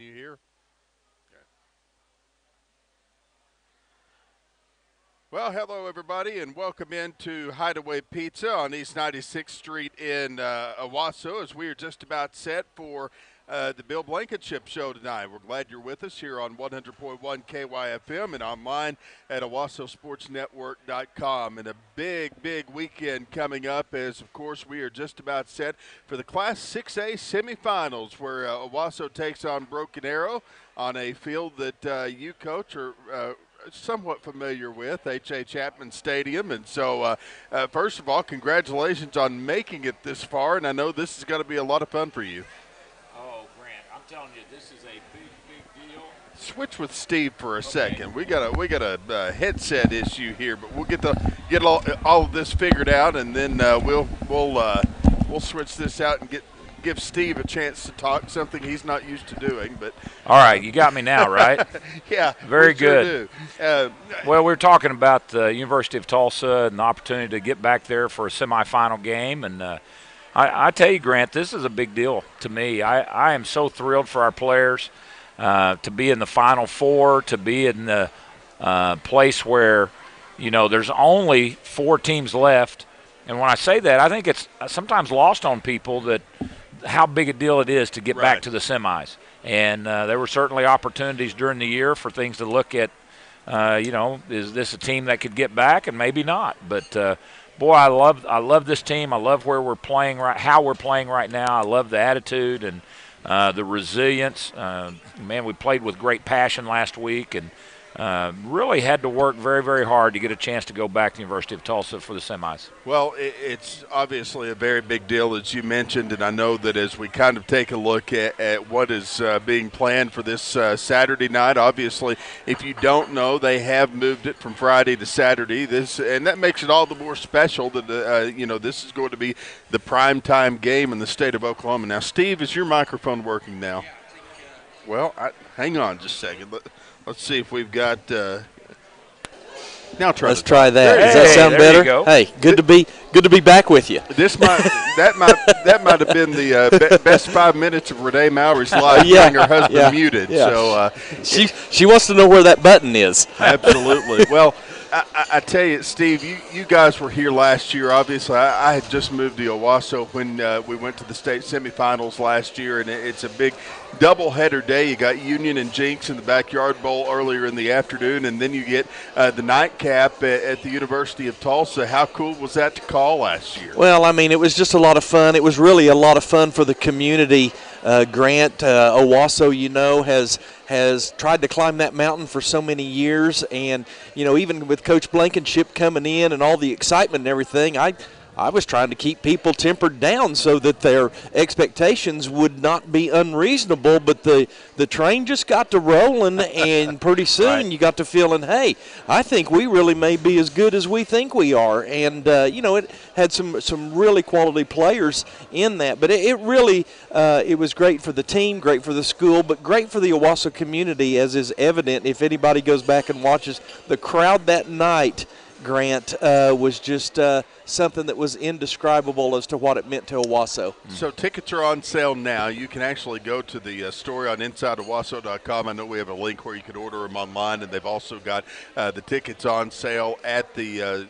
you hear? Okay. Well, hello everybody, and welcome into Hideaway Pizza on East 96th Street in Owasso. As we are just about set for the Bill Blankenship Show tonight. We're glad you're with us here on 100.1 KYFM and online at OwassoSportsNetwork.com. And a big weekend coming up, as of course we are just about set for the Class 6A semifinals, where Owasso takes on Broken Arrow on a field that you coach or somewhat familiar with, H.A. Chapman Stadium. And so, first of all, congratulations on making it this far, and I know this is going to be a lot of fun for you. Oh, Grant, I'm telling you, this is a big deal. Switch with Steve for a second. We got a headset issue here, but we'll get all of this figured out, and then we'll switch this out and give Steve a chance to talk, something he's not used to doing. But all right, you got me now, right? Yeah, very good. Sure well, we're talking about the University of Tulsa and the opportunity to get back there for a semifinal game, and I tell you, Grant, this is a big deal to me. I am so thrilled for our players to be in the Final Four, to be in the place where, there's only 4 teams left. And when I say that, I think it's sometimes lost on people that how big a deal it is to get back to the semis. And there were certainly opportunities during the year for things to look at, is this a team that could get back, and maybe not. But, boy, I love this team. I love where we're playing how we're playing right now. I love the attitude and the resilience. Man, we played with great passion last week, and really had to work very hard to get a chance to go back to the University of Tulsa for the semis. Well, it's obviously a very big deal, as you mentioned, and I know that as we kind of take a look at what is being planned for this Saturday night, obviously, if you don't know, they have moved it from Friday to Saturday. And that makes it all the more special that this is going to be the primetime game in the state of Oklahoma. Now, Steve, is your microphone working now? Well, hang on just a second. Let's see if we've got. Now let's try that. Does that sound better? Hey, good to be back with you. That might have been the best 5 minutes of Renee Mowry's life, getting her husband muted. Yeah. So she wants to know where that button is. Absolutely. Well, I tell you, Steve, you guys were here last year. Obviously, I had just moved to Owasso when we went to the state semifinals last year, and it's a big doubleheader day. You got Union and Jinx in the Backyard Bowl earlier in the afternoon, and then you get the nightcap at the University of Tulsa. How cool was that to call last year? Well, I mean, it was just a lot of fun. It was really a lot of fun for the community. Grant, Owasso, has tried to climb that mountain for so many years, and even with Coach Blankenship coming in and all the excitement and everything, I was trying to keep people tempered down so that their expectations would not be unreasonable, but the train just got to rolling, and pretty soon you got to feeling, hey, I think we really may be as good as we think we are. And, it had some really quality players in that. But it really it was great for the team, great for the school, but great for the Owasso community, as is evident if anybody goes back and watches. The crowd that night, Grant, was just something that was indescribable as to what it meant to Owasso. So tickets are on sale now. You can actually go to the story on InsideOwasso.com. I know we have a link where you can order them online, and they've also got the tickets on sale at the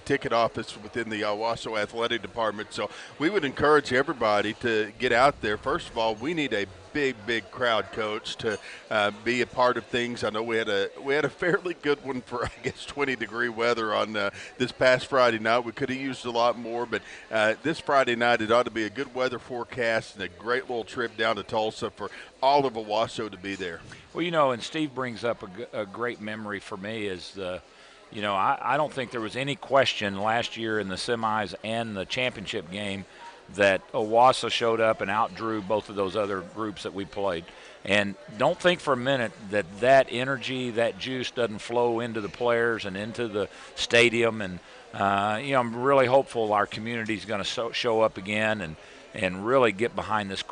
ticket office within the Owasso Athletic Department. So we would encourage everybody to get out there. First of all, we need a big crowd, Coach, to be a part of things. I know we had a fairly good one for, I guess, 20-degree weather on this past Friday night. We could have used a lot more, but this Friday night it ought to be a good weather forecast and a great little trip down to Tulsa for all of Owasso to be there. Well, and Steve brings up a great memory for me is I don't think there was any question last year in the semis and the championship game that Owasso showed up and outdrew both of those other groups that we played. And don't think for a minute that energy, that juice doesn't flow into the players and into the stadium. And, I'm really hopeful our community is going to show up again and really get behind this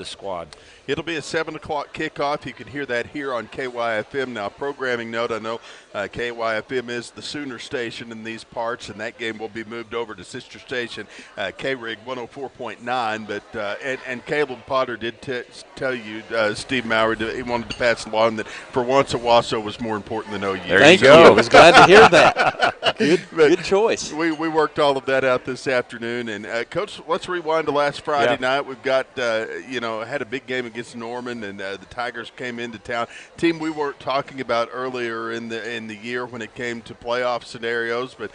squad. It'll be a 7 o'clock kickoff. You can hear that here on KYFM. Now, programming note, I know KYFM is the Sooner station in these parts, and that game will be moved over to sister station K-Rig 104.9. But and Caleb Potter did tell you, Steve Maurer, he wanted to pass along that for once Owasso was more important than OU. Thank you. I was glad to hear that. Good choice. We worked all of that out this afternoon. And, Coach, let's rewind to last Friday night. We've got, had a big game against Norman, and the Tigers came into town. Team we weren't talking about earlier in the year when it came to playoff scenarios, but,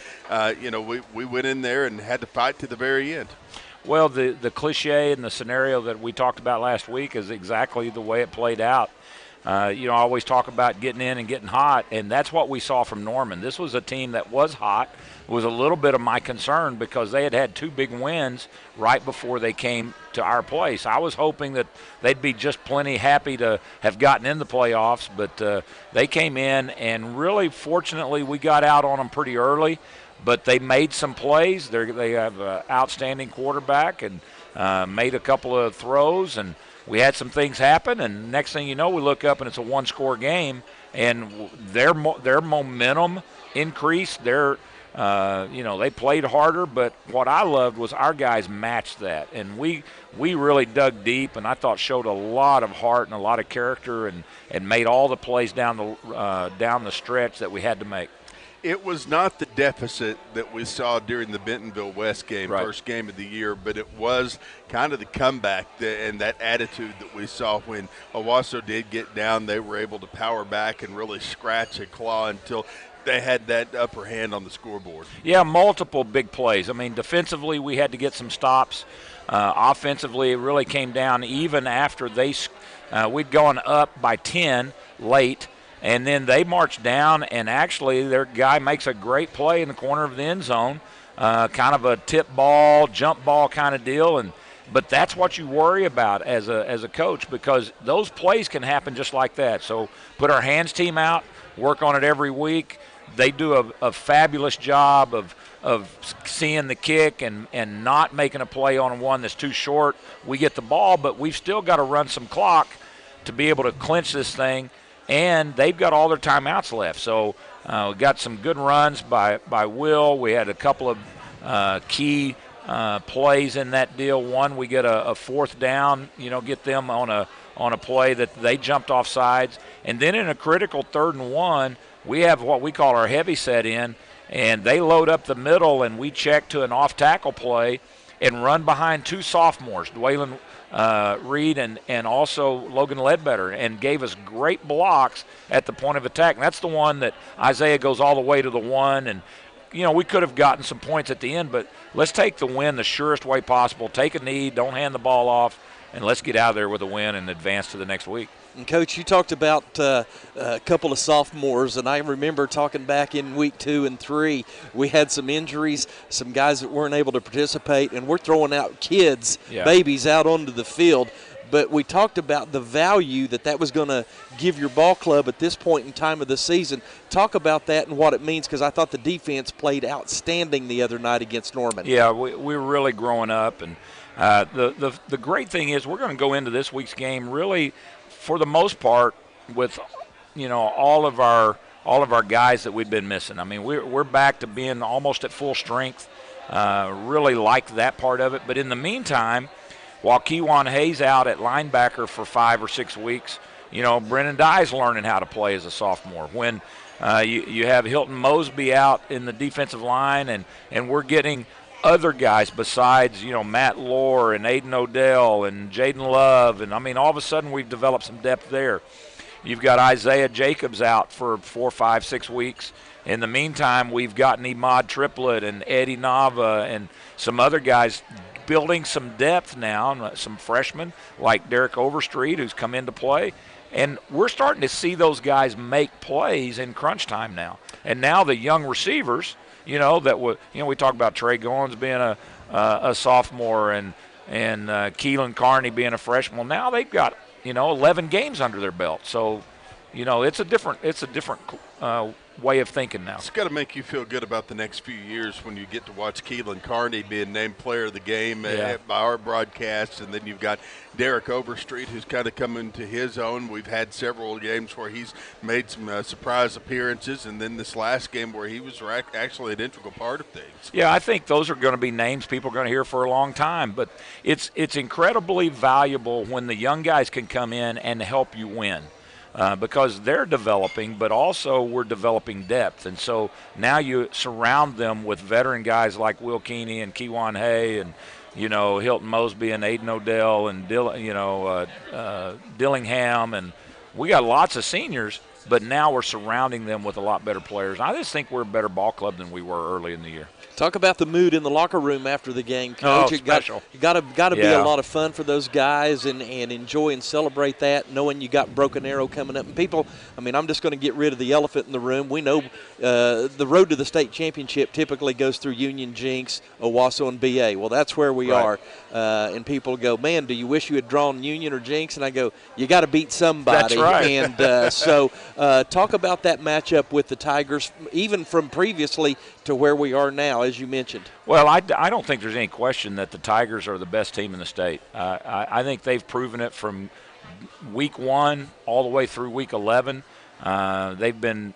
we went in there and had to fight to the very end. Well, the cliche and the scenario that we talked about last week is exactly the way it played out. I always talk about getting in and getting hot, and that's what we saw from Norman. This was a team that was hot. It was a little bit of my concern because they had 2 big wins right before they came to our place. I was hoping that they'd be just plenty happy to have gotten in the playoffs, but they came in, and really, fortunately, we got out on them pretty early. But they made some plays. They have an outstanding quarterback and made a couple of throws, and we had some things happen. And next thing you know, we look up and it's a 1-score game, and their momentum increased. They played harder, but what I loved was our guys matched that, and we really dug deep, and I thought showed a lot of heart and a lot of character, and made all the plays down the stretch that we had to make. It was not the deficit that we saw during the Bentonville West game, right. First game of the year, but it was kind of the comeback and that attitude that we saw when Owasso did get down. They were able to power back and really scratch and claw until they had that upper hand on the scoreboard. Yeah, multiple big plays. I mean, defensively we had to get some stops. Offensively, it really came down even after we'd gone up by 10 late. And then they march down, and actually their guy makes a great play in the corner of the end zone, kind of a tip ball, jump ball kind of deal. But that's what you worry about as a coach, because those plays can happen just like that. So put our hands team out, work on it every week. They do a fabulous job of seeing the kick and not making a play on one that's too short. We get the ball, but we've still got to run some clock to be able to clinch this thing. And they've got all their timeouts left. So we got some good runs by Will. We had a couple of key plays in that deal. One, we get a 4th down, get them on a play that they jumped off sides. And then in a critical 3rd and 1, we have what we call our heavy set in, and they load up the middle, and we check to an off-tackle play and run behind 2 sophomores, Dwaylen Reed and also Logan Ledbetter, and gave us great blocks at the point of attack. And that's the one that Isaiah goes all the way to the 1. And, we could have gotten some points at the end, but let's take the win the surest way possible. Take a knee, don't hand the ball off, and let's get out of there with a win and advance to the next week. And, Coach, you talked about a couple of sophomores, and I remember talking back in week 2 and 3, we had some injuries, some guys that weren't able to participate, and we're throwing out kids, babies out onto the field. But we talked about the value that was going to give your ball club at this point in time of the season. Talk about that and what it means, because I thought the defense played outstanding the other night against Norman. Yeah, we were really growing up, and the great thing is we're going to go into this week's game really, for the most part, with all of our guys that we've been missing. I mean, we're back to being almost at full strength. Really like that part of it. But in the meantime, while Kewan Hayes out at linebacker for 5 or 6 weeks, Brennan Dye's learning how to play as a sophomore. When you have Hilton Mosby out in the defensive line, and we're getting other guys besides, Matt Lohr and Aiden Odell and Jaden Love. And, all of a sudden we've developed some depth there. You've got Isaiah Jacobs out for 4, 5, 6 weeks. In the meantime, we've gotten Emad Triplett and Eddie Nava and some other guys building some depth now, some freshmen like Derek Overstreet who's come into play. And we're starting to see those guys make plays in crunch time now. And now the young receivers, we talk about Trey Goins being a sophomore and Keelan Carney being a freshman. Well, now they've got, 11 games under their belt. So, it's a different way of thinking now. It's got to make you feel good about the next few years when you get to watch Keelan Carney being named player of the game by our broadcast, and then you've got Derek Overstreet, who's kind of coming to his own. We've had several games where he's made some surprise appearances, and then this last game where he was actually an integral part of things. Yeah, I think those are going to be names people are going to hear for a long time, but it's incredibly valuable when the young guys can come in and help you win. Because they're developing, but also we're developing depth. And so now you surround them with veteran guys like Will Keeney and Kewan Hay and, Hilton Mosby and Aiden Odell and, Dillingham. And we got lots of seniors, but now we're surrounding them with a lot better players. I just think we're a better ball club than we were early in the year. Talk about the mood in the locker room after the game, Coach. Special. It got to be a lot of fun for those guys and enjoy and celebrate that, knowing you got Broken Arrow coming up. And people, I'm just going to get rid of the elephant in the room. We know the road to the state championship typically goes through Union, Jinx, Owasso, and BA. Well, that's where we are. And people go, man, do you wish you had drawn Union or Jinx? And I go, you got to beat somebody. That's right. And so talk about that matchup with the Tigers, even from previously to where we are now, as you mentioned. Well, I don't think there's any question that the Tigers are the best team in the state. I think they've proven it from week 1 all the way through week 11. They've been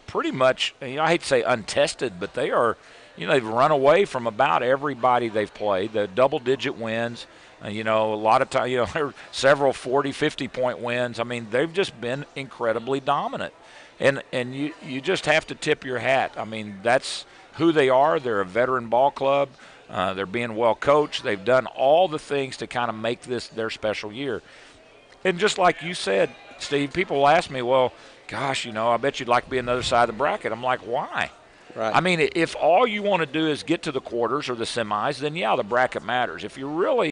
pretty much, I hate to say untested, but they are, they've run away from about everybody they've played. The double-digit wins, a lot of time, several 40, 50-point wins. They've just been incredibly dominant. And you just have to tip your hat. That's who they are. They're a veteran ball club. They're being well coached. They've done all the things to kind of make this their special year. And just like you said, Steve, people ask me, well, gosh, I bet you'd like to be on the other side of the bracket. I'm like, why? Right. If all you want to do is get to the quarters or the semis, then, yeah, the bracket matters. If you're really